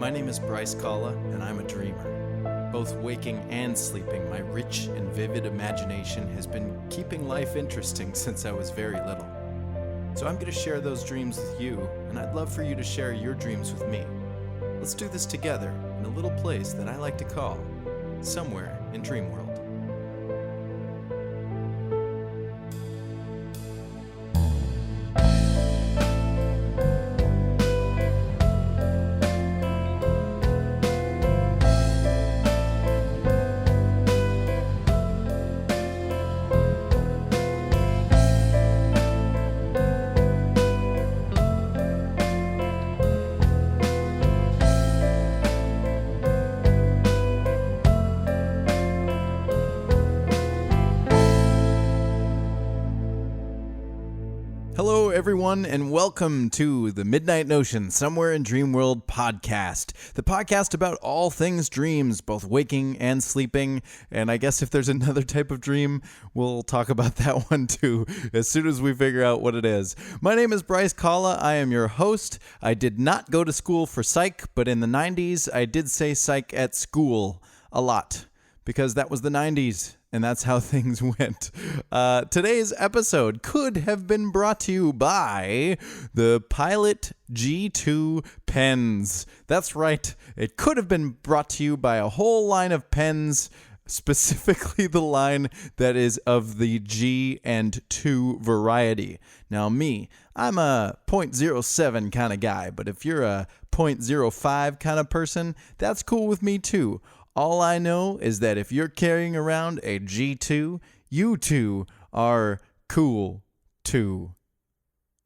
My name is Bryce, and I'm a dreamer. Both waking and sleeping, my rich and vivid imagination has been keeping life interesting since I was very little. So I'm going to share those dreams with you, and I'd love for you to share your dreams with me. Let's do this together in a little place that I like to call Somewhere in Dreamworld. Hello, everyone, and welcome to the Midnight Notion Somewhere in Dreamworld podcast, the podcast about all things dreams, both waking and sleeping. And I guess if there's another type of dream, we'll talk about that one too, as soon as we figure out what it is. My name is Bryce. I am your host. I did not go to school for psych, but in the 90s, I did say psych at school a lot, because that was the 90s. And that's how things went. Today's episode could have been brought to you by the Pilot G2 pens. That's right. It could have been brought to you by a whole line of pens, specifically the line that is of the G and 2 variety. Now I'm a 0.07 kind of guy, but if you're a 0.05 kind of person, that's cool with me too. All I know is that if you're carrying around a G2, you too are cool too.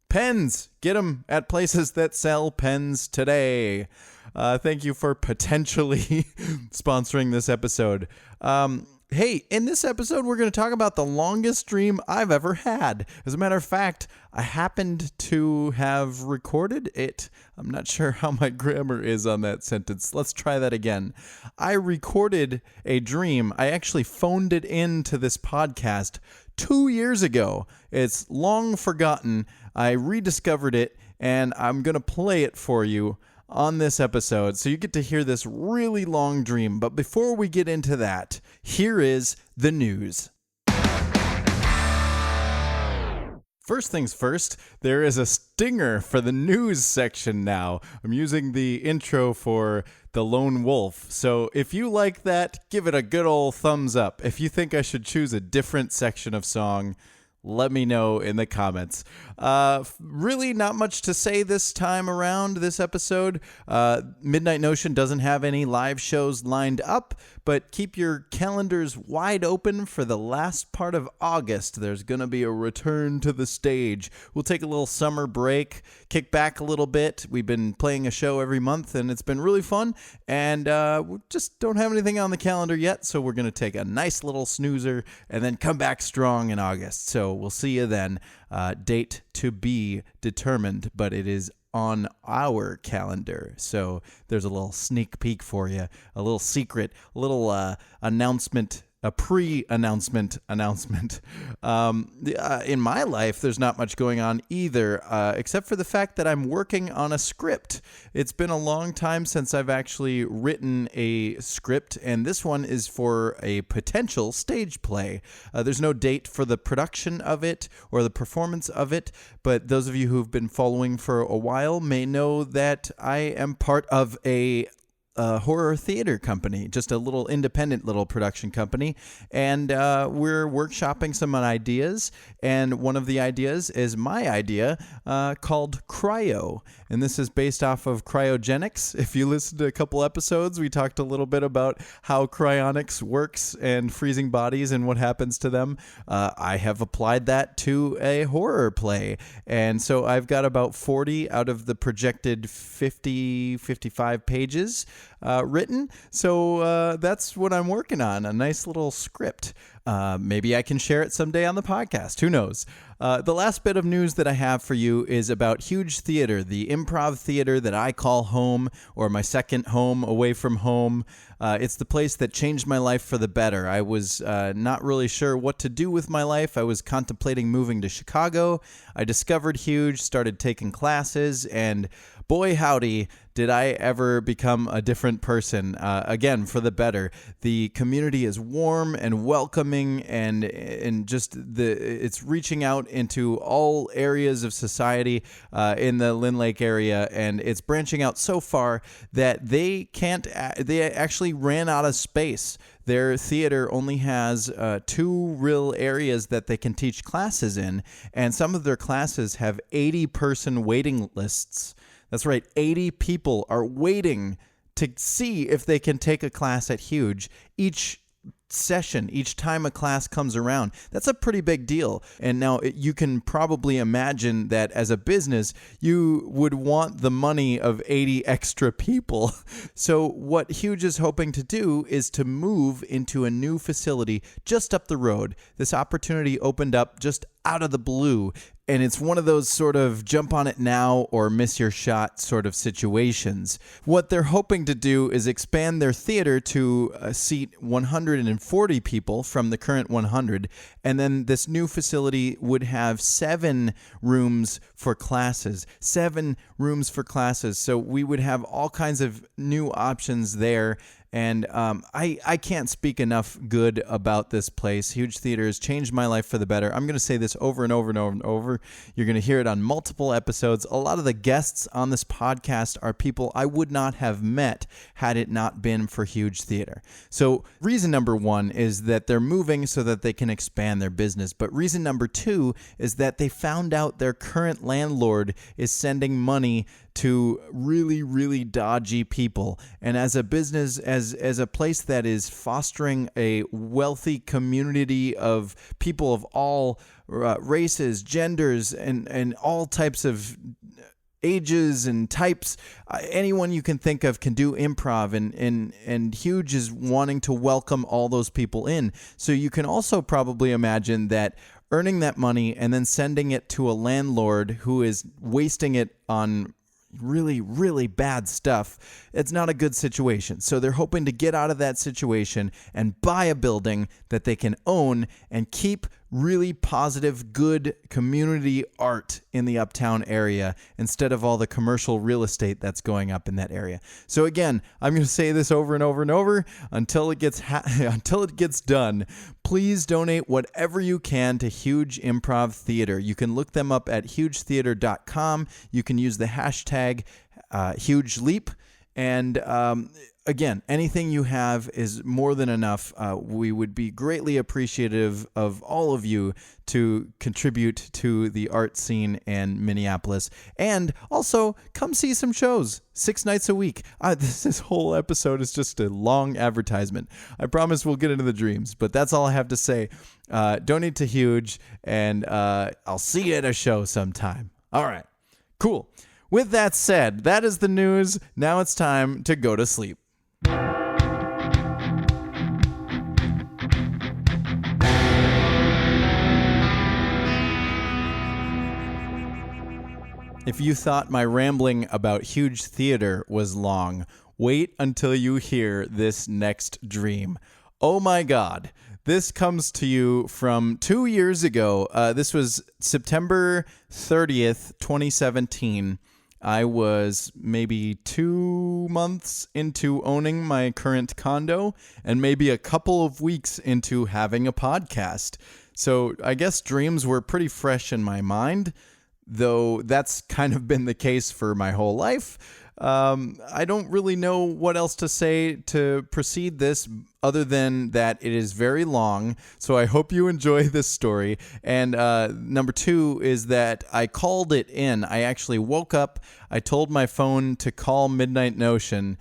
Pens! Get them at places that sell pens today. Thank you for potentially sponsoring this episode. Hey, in this episode, we're going to talk about the longest dream I've ever had. As a matter of fact, I happened to have recorded it. I'm not sure how my grammar is on that sentence. Let's try that again. I recorded a dream. I actually phoned it into this podcast 2 years ago. It's long forgotten. I rediscovered it, and I'm going to play it for you on this episode, so you get to hear this really long dream. But before we get into that, here is the news. First things first, there is a stinger for the news section now. I'm using the intro for The Lone Wolf, so if you like that, give it a good old thumbs up. If you think I should choose a different section of song, let me know in the comments. Really not much to say this time around, this episode. Midnight Notion doesn't have any live shows lined up, but keep your calendars wide open for the last part of August. There's going to be a return to the stage. We'll take a little summer break, kick back a little bit. We've been playing a show every month, and it's been really fun, and we just don't have anything on the calendar yet, so we're going to take a nice little snoozer and then come back strong in August. So we'll see you then. Date to be determined, but it is on our calendar. So there's a little sneak peek for you, a little secret, a little announcement, a pre-announcement announcement. In my life, there's not much going on either, except for the fact that I'm working on a script. It's been a long time since I've actually written a script, and this one is for a potential stage play. There's no date for the production of it or the performance of it, but those of you who've been following for a while may know that I am part of a horror theater company, just a little independent little production company, and we're workshopping some ideas, and one of the ideas is my idea called Cryo, and this is based off of cryogenics. If you listened to a couple episodes, we talked a little bit about how cryonics works and freezing bodies and what happens to them. I have applied that to a horror play, and so I've got about 40 out of the projected 55 pages written. So that's what I'm working on, a nice little script. Maybe I can share it someday on the podcast. Who knows? The last bit of news that I have for you is about Huge Theater, the improv theater that I call home, or my second home away from home. It's the place that changed my life for the better. I was not really sure what to do with my life. I was contemplating moving to Chicago. I discovered Huge, started taking classes, and boy howdy, did I ever become a different person. Again, for the better. The community is warm and welcoming, and just it's reaching out into all areas of society in the Lynn Lake area, and it's branching out so far that they actually ran out of space. Their theater only has 2 real areas that they can teach classes in, and some of their classes have 80-person waiting lists. That's right, 80 people are waiting to see if they can take a class at Huge each session, each time a class comes around. That's a pretty big deal. And now you can probably imagine that as a business, you would want the money of 80 extra people. So what Huge is hoping to do is to move into a new facility just up the road. This opportunity opened up just out of the blue. And it's one of those sort of jump on it now or miss your shot sort of situations. What they're hoping to do is expand their theater to seat 140 people from the current 100. And then this new facility would have 7 rooms for classes. 7 rooms for classes. So we would have all kinds of new options there. And I can't speak enough good about this place. Huge Theater has changed my life for the better. I'm going to say this over and over and over and over. You're going to hear it on multiple episodes. A lot of the guests on this podcast are people I would not have met had it not been for Huge Theater. So reason number 1 is that they're moving so that they can expand their business. But reason number 2 is that they found out their current landlord is sending money to really, really dodgy people. And as a business, as a place that is fostering a wealthy community of people of all races, genders, and all types of ages and types, anyone you can think of can do improv, and Huge is wanting to welcome all those people in. So you can also probably imagine that earning that money and then sending it to a landlord who is wasting it on really, really bad stuff, it's not a good situation. So they're hoping to get out of that situation and buy a building that they can own and keep really positive, good community art in the uptown area instead of all the commercial real estate that's going up in that area. So again, I'm going to say this over and over and over until it gets done. Please donate whatever you can to Huge Improv Theater. You can look them up at hugetheater.com. You can use the hashtag hugeleap. And again, anything you have is more than enough. We would be greatly appreciative of all of you to contribute to the art scene in Minneapolis. And also, come see some shows 6 nights a week. This whole episode is just a long advertisement. I promise we'll get into the dreams, but that's all I have to say. Donate to Huge, and I'll see you at a show sometime. All right, cool. With that said, that is the news. Now it's time to go to sleep. If you thought my rambling about Huge Theater was long, wait until you hear this next dream. Oh my God. This comes to you from 2 years ago. This was September 30th, 2017. I was maybe 2 months into owning my current condo and maybe a couple of weeks into having a podcast. So I guess dreams were pretty fresh in my mind, though that's kind of been the case for my whole life. I don't really know what else to say to precede this other than that it is very long, so I hope you enjoy this story. And number 2 is that I called it in. I actually woke up, I told my phone to call Midnight Notion,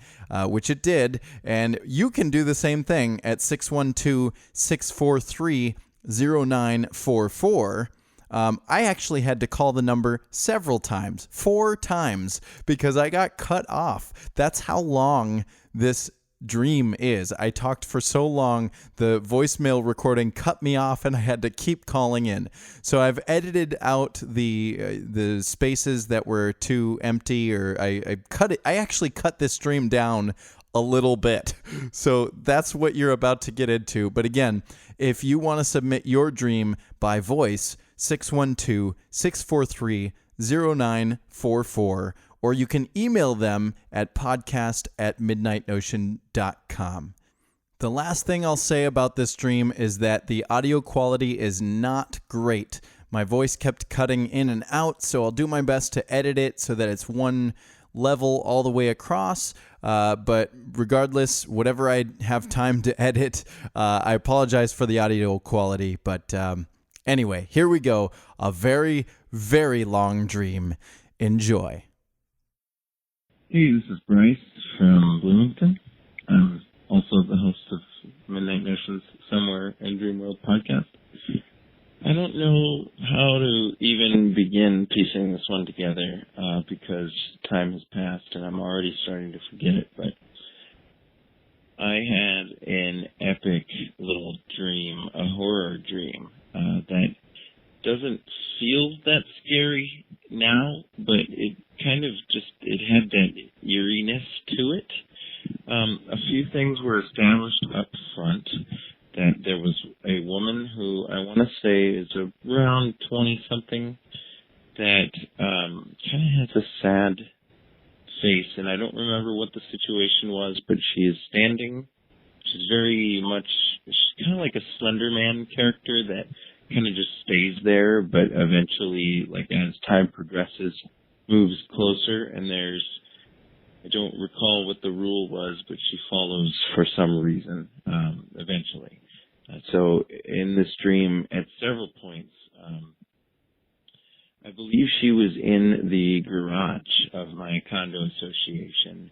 which it did, and you can do the same thing at 612-643-0944. I actually had to call the number several times, 4 times, because I got cut off. That's how long this dream is. I talked for so long, the voicemail recording cut me off and I had to keep calling in. So I've edited out the spaces that were too empty, or I cut it. I actually cut this stream down a little bit. So that's what you're about to get into. But again, if you want to submit your dream by voice, 612-643-0944, or you can email them at podcast@midnightnotion.com. The last thing I'll say about this stream is that the audio quality is not great. My voice kept cutting in and out, so I'll do my best to edit it so that it's one level all the way across. But regardless, whatever I have time to edit, I apologize for the audio quality. But anyway, here we go. A very, very long dream. Enjoy. Hey, this is Bryce from Bloomington. I'm also the host of Midnight Notion's Somewhere in Dreamworld podcast. I don't know how to even begin piecing this one together because time has passed and I'm already starting to forget it, but I had an epic little dream, a horror dream, that doesn't feel that scary now, but it kind of just, it had that eeriness to it. A few things were established up front. That there was a woman who I want to say is around 20-something that kind of has a sad face, and I don't remember what the situation was, but she is standing. She's very much, she's kind of like a Slender Man character that kind of just stays there, but eventually, like as time progresses, moves closer, and there's, I don't recall what the rule was, but she follows for some reason, eventually. So in this dream, at several points, I believe she was in the garage of my condo association,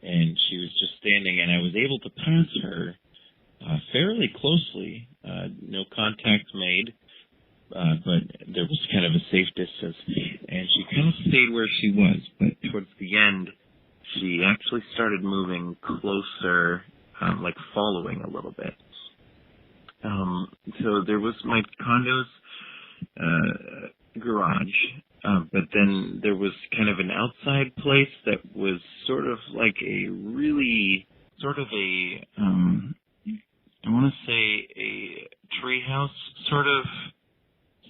and she was just standing, and I was able to pass her fairly closely, no contact made, but there was kind of a safe distance, and she kind of stayed where she was, but towards the end, she actually started moving closer, like following a little bit. So there was my condo's garage, but then there was kind of an outside place that was sort of like a really, sort of a, I want to say a treehouse sort of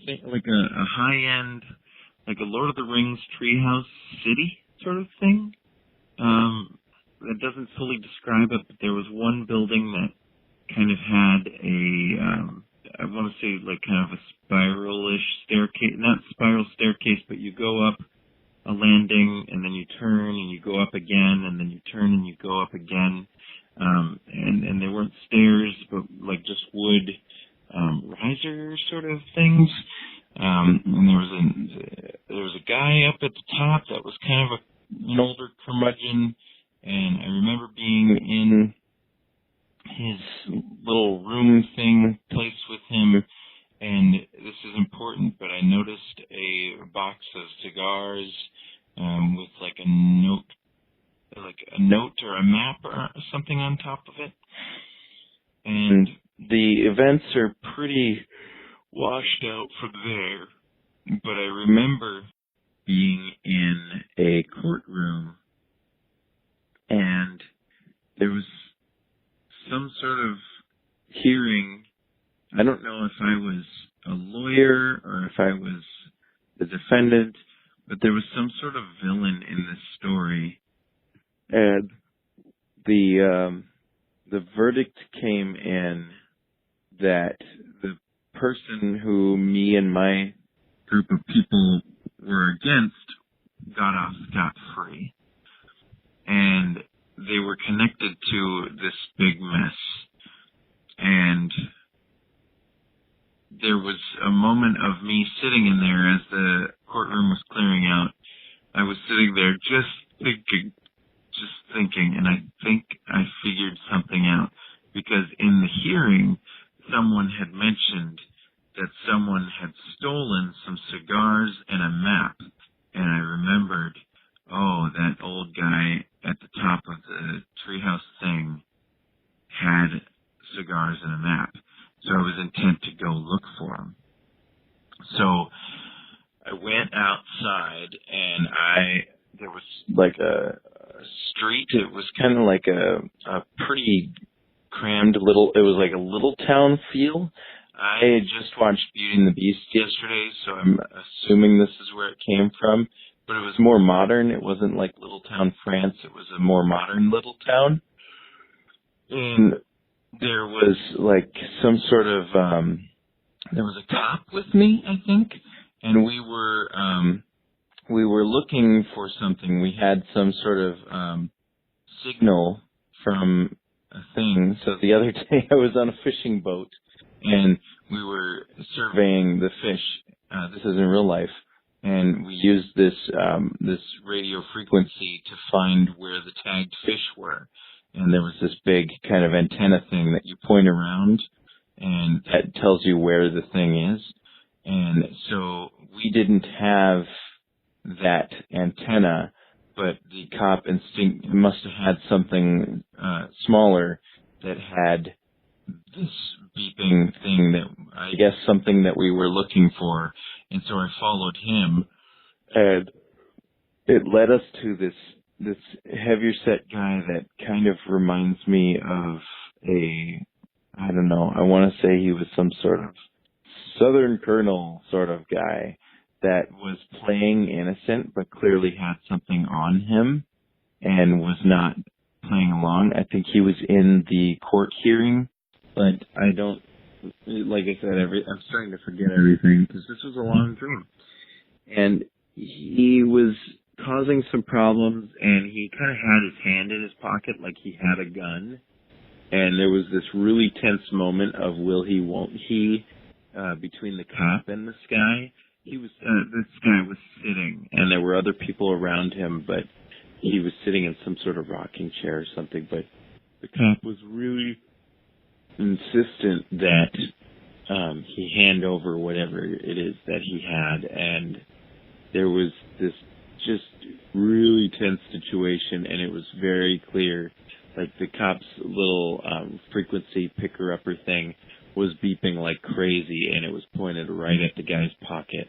thing, like a high-end, like a Lord of the Rings treehouse city sort of thing. That doesn't fully describe it, but there was one building that kind of had I want to say like kind of a spiral-ish staircase, not spiral staircase, but you go up a landing and then you turn and you go up again and then you turn and you go up again. And there weren't stairs, but like just wood, riser sort of things. And there was a guy up at the top that was kind of an older curmudgeon, and I remember being in his little room thing place with him, and this is important, but I noticed a box of cigars with like a note or a map or something on top of it. And the events are pretty washed out from there, but I remember being in a courtroom and there was some sort of hearing. I don't know if I was a lawyer or if I was the defendant, but there was some sort of villain in this story. And the verdict came in that the person who me and my group of people were against got off scot-free. And they were connected to this big mess. And there was a moment of me sitting in there as the courtroom was clearing out. I was sitting there just thinking, and I think I figured something out. Because in the hearing, someone had mentioned that someone had stolen some cigars and a map. And I remembered, oh, that old guy at the top of the treehouse thing there was like a street. It was kind of like a pretty crammed little, it was like a little town feel. I had just watched Beauty and the Beast yesterday, so I'm assuming this is where it came from. But it was more modern. It wasn't like Little Town France. It was a more modern little town. And there was like some sort of, there was a cop with me, I think. And we were looking for something. We had some sort of, signal from a thing. So the other day I was on a fishing boat and we were surveying the fish. This is in real life. And we used this radio frequency to find where the tagged fish were. And there was this big kind of antenna thing that you point around, and that tells you where the thing is. And so we didn't have that antenna, but the cop must have had something smaller that had this beeping thing that, I guess, something that we were looking for. And so I followed him, and it led us to this heavier set guy that kind of reminds me of I don't know, I want to say he was some sort of Southern Colonel sort of guy that was playing innocent but clearly had something on him and was not playing along. I think he was in the court hearing, but I don't, like I said, I'm starting to forget everything because this was a long dream. And he was causing some problems, and he kind of had his hand in his pocket like he had a gun. And there was this really tense moment of will he, won't he, between the cop and this guy. This guy was sitting, and there were other people around him, but he was sitting in some sort of rocking chair or something. But the cop was really insistent that he hand over whatever it is that he had, and there was this just really tense situation, and it was very clear, like the cop's little frequency picker-upper thing was beeping like crazy, and it was pointed right at the guy's pocket.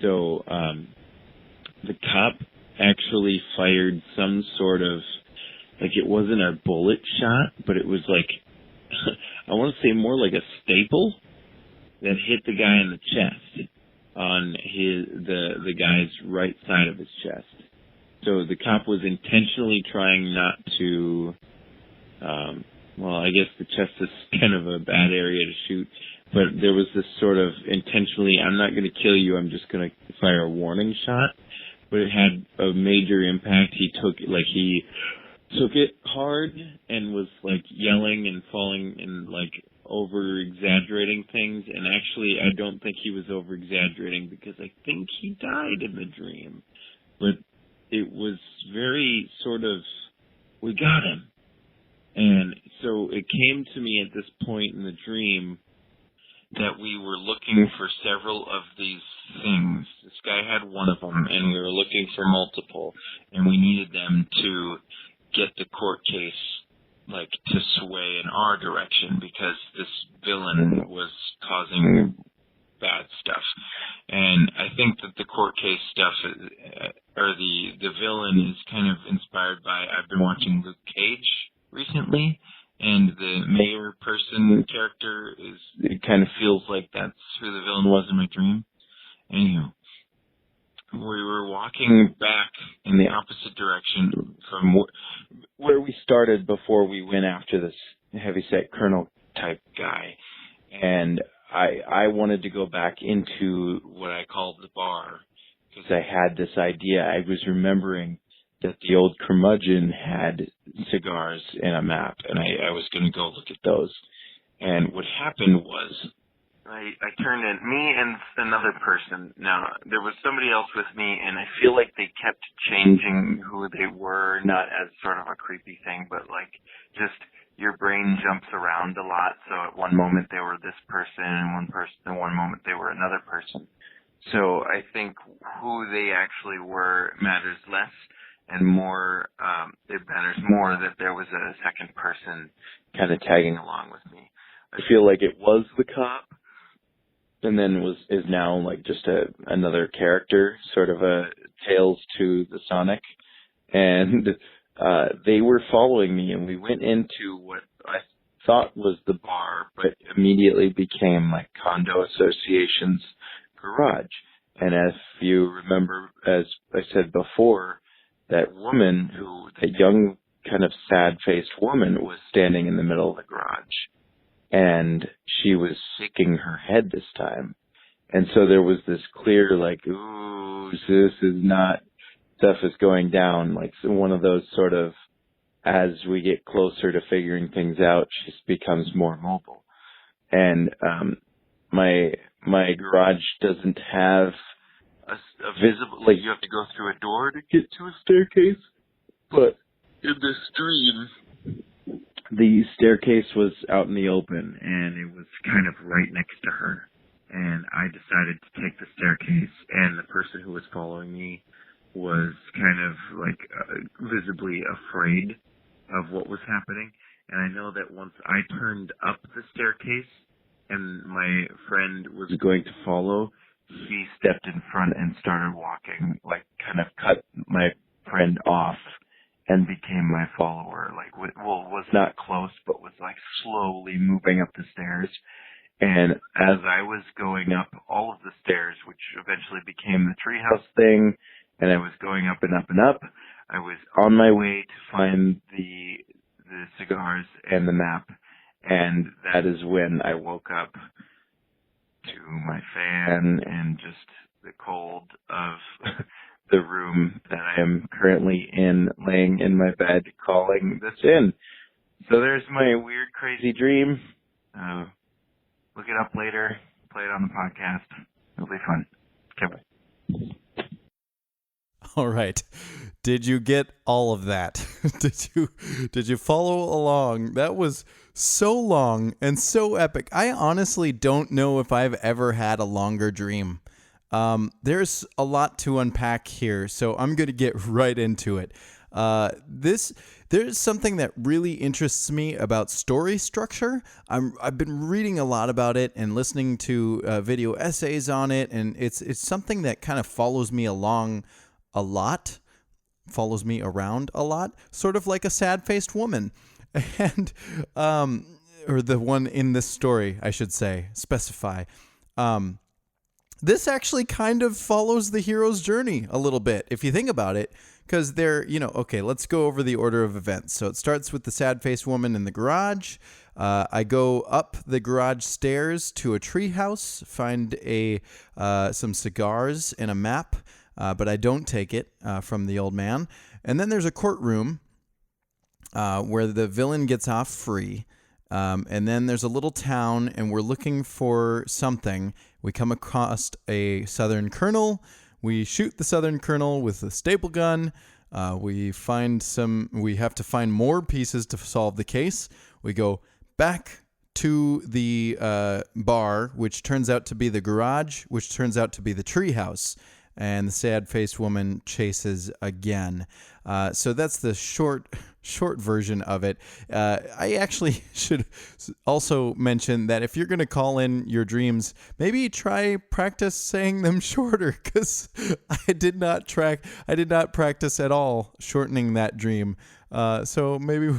So the cop actually fired some sort of, like, it wasn't a bullet shot, but it was like, I want to say more like a staple that hit the guy in the chest, on the guy's right side of his chest. So the cop was intentionally trying not to, well, I guess the chest is kind of a bad area to shoot, but there was this sort of intentionally, I'm not going to kill you, I'm just going to fire a warning shot. But it had a major impact. He took it hard and was like yelling and falling and like over exaggerating things. And actually, I don't think he was over exaggerating because I think he died in the dream. But it was very sort of, we got him. And so it came to me at this point in the dream that we were looking for several of these things. This guy had one of them, and we were looking for multiple, and we needed them to get the court case, like, to sway in our direction, because this villain was causing bad stuff. And I think that the court case stuff, or the villain is kind of inspired by, I've been watching Luke Cage recently, and the mayor person character it kind of feels like that's who the villain was in my dream. Anyhow, we were walking back in the opposite direction from where we started before we went after this heavyset colonel type guy. And I wanted to go back into what I called the bar because I had this idea. I was remembering that the old curmudgeon had cigars and a map, and I was going to go look at those. And what happened was I turned in, me and another person. Now, there was somebody else with me, and I feel like they kept changing who they were, not as sort of a creepy thing, but like just your brain jumps around a lot. So at one moment they were this person, and one moment they were another person. So I think who they actually were matters less. And more, it matters more that there was a second person kind of tagging along with me. I feel like it was the cop, and then is now like just another character, sort of a Tales to the Sonic, and they were following me, and we went into what I thought was the bar, but immediately became like condo association's garage. And if you remember, as I said before, that young kind of sad-faced woman was standing in the middle of the garage, and she was shaking her head this time. And so there was this clear, like, ooh, this is not, stuff is going down, like one of those sort of, as we get closer to figuring things out, she becomes more mobile. And my garage doesn't have a visible, like you have to go through a door to get to a staircase, but in the stream, the staircase was out in the open, and it was kind of right next to her. And I decided to take the staircase, and the person who was following me was kind of like visibly afraid of what was happening. And I know that once I turned up the staircase and my friend was going to follow, he stepped in front and started walking, like kind of cut my friend off and became my follower. Like, was not close, but was like slowly moving up the stairs. And as I was going up all of the stairs, which eventually became the treehouse thing, and I was going up and up and up, I was on my way to find the cigars and the map. And that is when I woke up to my fan and just the cold of the room that I am currently in, laying in my bed, calling this in. So there's my weird, crazy dream. Look it up later. Play it on the podcast. It'll be fun. Okay, bye. All right. Did you get all of that? Did you follow along? That was so long and so epic. I honestly don't know if I've ever had a longer dream. There's a lot to unpack here, so I'm going to get right into it. There's something that really interests me about story structure. I've been reading a lot about it and listening to video essays on it, and it's something that kind of follows me along a lot, follows me around a lot, sort of like a sad-faced woman. And or the one in this story, I should specify. This actually kind of follows the hero's journey a little bit, if you think about it, because okay, let's go over the order of events. So it starts with the sad-faced woman in the garage. I go up the garage stairs to a treehouse, find some cigars and a map, but I don't take it from the old man. And then there's a courtroom where the villain gets off free. And then there's a little town, and we're looking for something. We come across a Southern colonel. We shoot the Southern colonel with a staple gun. We have to find more pieces to solve the case. We go back to the bar, which turns out to be the garage, which turns out to be the treehouse. And the sad-faced woman chases again. So that's the short version of it. I actually should also mention that if you're going to call in your dreams, maybe try practice saying them shorter, because I did not practice at all shortening that dream. So maybe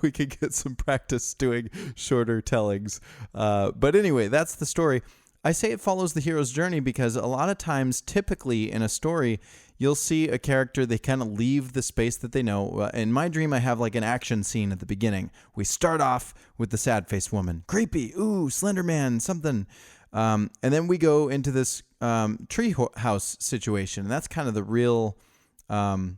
we could get some practice doing shorter tellings. But anyway, that's the story. I say it follows the hero's journey because a lot of times, typically in a story, you'll see a character, they kind of leave the space that they know. In my dream, I have like an action scene at the beginning. We start off with the sad-faced woman. Creepy. Ooh, Slender Man, something. And then we go into this tree house situation. And that's kind of the real that's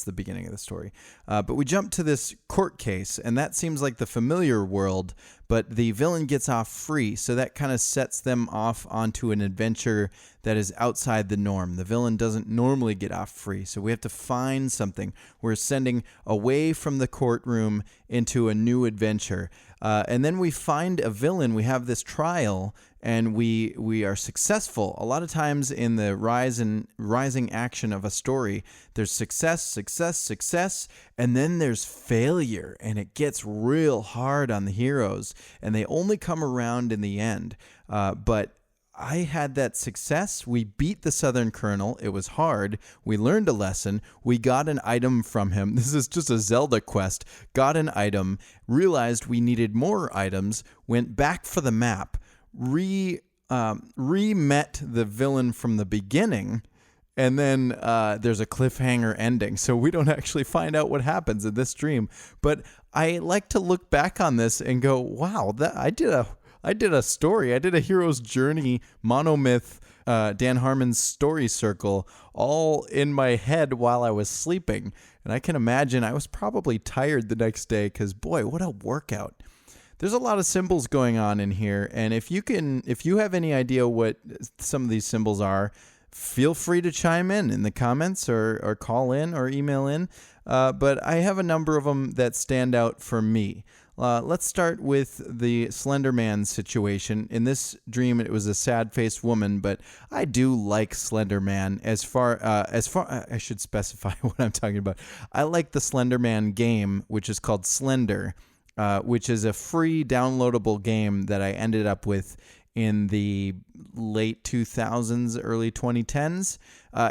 the beginning of the story. But we jump to this court case, and that seems like the familiar world, but the villain gets off free, so that kind of sets them off onto an adventure that is outside the norm. The villain doesn't normally get off free, so we have to find something. We're sending away from the courtroom into a new adventure. And then we find a villain. We have this trial, and we are successful. A lot of times in the rising action of a story, there's success, and then there's failure, and it gets real hard on the heroes, and they only come around in the end. But I had that success. We beat the Southern Colonel. It was hard. We learned a lesson. We got an item from him. This is just a Zelda quest. Got an item, realized we needed more items, went back for the map, re-met the villain from the beginning, and then there's a cliffhanger ending. So we don't actually find out what happens in this dream. But I like to look back on this and go, wow, I did a story. I did a hero's journey monomyth, Dan Harmon's story circle, all in my head while I was sleeping. And I can imagine I was probably tired the next day because, boy, what a workout. There's a lot of symbols going on in here. And if you have any idea what some of these symbols are, feel free to chime in the comments or call in or email in. But I have a number of them that stand out for me. Let's start with the Slender Man situation. In this dream, it was a sad-faced woman, but I do like Slender Man. As far I should specify what I'm talking about. I like the Slender Man game, which is called Slender, which is a free downloadable game that I ended up with in the late 2000s, early 2010s.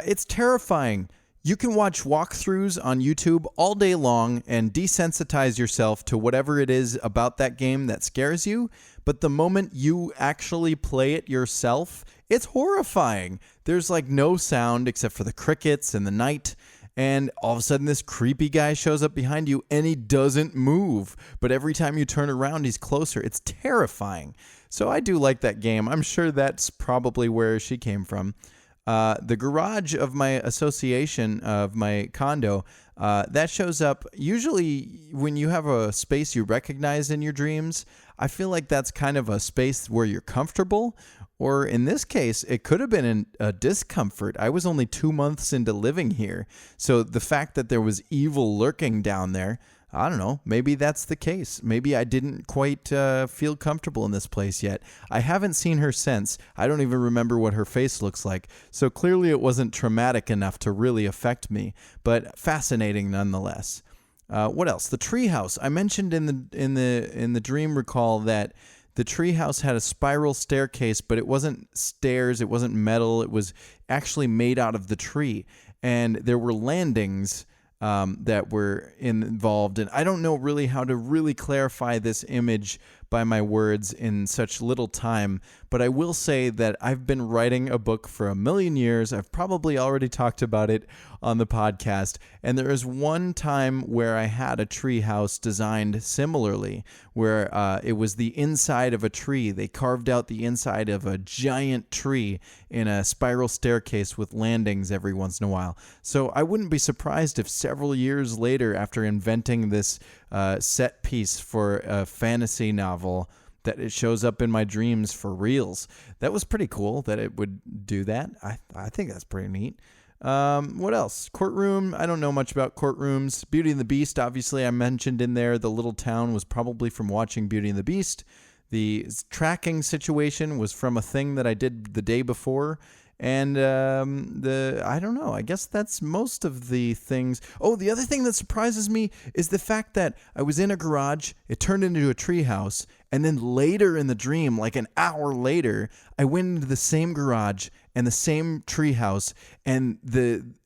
It's terrifying. You can watch walkthroughs on YouTube all day long and desensitize yourself to whatever it is about that game that scares you, but the moment you actually play it yourself, it's horrifying. There's like no sound except for the crickets and the night, and all of a sudden this creepy guy shows up behind you and he doesn't move, but every time you turn around, he's closer. It's terrifying. So I do like that game. I'm sure that's probably where she came from. The garage of my association of my condo, that shows up usually when you have a space you recognize in your dreams. I feel like that's kind of a space where you're comfortable, or in this case, it could have been a discomfort. I was only 2 months into living here, so the fact that there was evil lurking down there, I don't know, maybe that's the case. Maybe I didn't quite feel comfortable in this place yet. I haven't seen her since. I don't even remember what her face looks like. So clearly it wasn't traumatic enough to really affect me, but fascinating nonetheless. What else? The treehouse. I mentioned in the dream recall that the treehouse had a spiral staircase, but it wasn't stairs, it wasn't metal, it was actually made out of the tree. And there were landings that were involved. And I don't know really how to really clarify this image by my words in such little time, but I will say that I've been writing a book for a million years. I've probably already talked about it on the podcast, and there is one time where I had a tree house designed similarly, where it was the inside of a tree. They carved out the inside of a giant tree in a spiral staircase with landings every once in a while. So I wouldn't be surprised if several years later, after inventing this set piece for a fantasy novel, that it shows up in my dreams for reals. That was pretty cool that it would do that. I think that's pretty neat. What else? Courtroom. I don't know much about courtrooms. Beauty and the Beast, obviously I mentioned in there. The little town was probably from watching Beauty and the Beast. The tracking situation was from a thing that I did the day before. And I don't know. I guess that's most of the things. Oh, the other thing that surprises me is the fact that I was in a garage, it turned into a treehouse, and then later in the dream, like an hour later, I went into the same garage and the same treehouse, and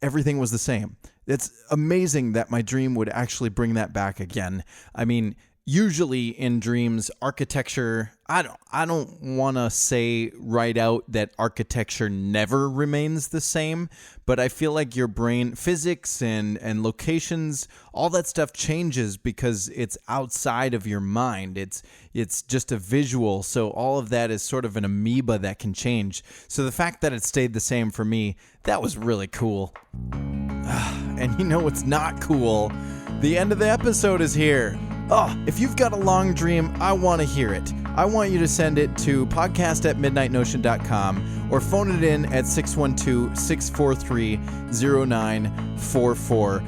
everything was the same. It's amazing that my dream would actually bring that back again. I mean, usually in dreams, architecture, I don't want to say right out that architecture never remains the same, but I feel like your brain, physics and locations, all that stuff changes because it's outside of your mind. It's just a visual, so all of that is sort of an amoeba that can change. So the fact that it stayed the same for me, that was really cool. And you know what's not cool? The end of the episode is here. Oh, if you've got a long dream, I want to hear it. I want you to send it to podcast@midnightnotion.com or phone it in at 612-643-0944.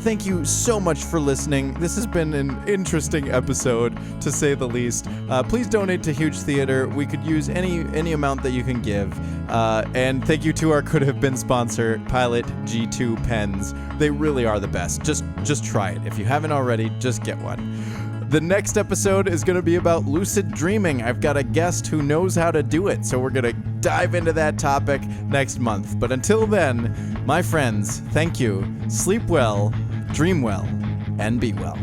Thank you so much for listening. This has been an interesting episode, to say the least. Please donate to Huge Theater. We could use any amount that you can give. And thank you to our Could Have Been sponsor, Pilot G2 pens. They really are the best. Just try it. If you haven't already, just get one. The next episode is going to be about lucid dreaming. I've got a guest who knows how to do it, so we're going to dive into that topic next month. But until then, my friends, thank you. Sleep well, dream well, and be well.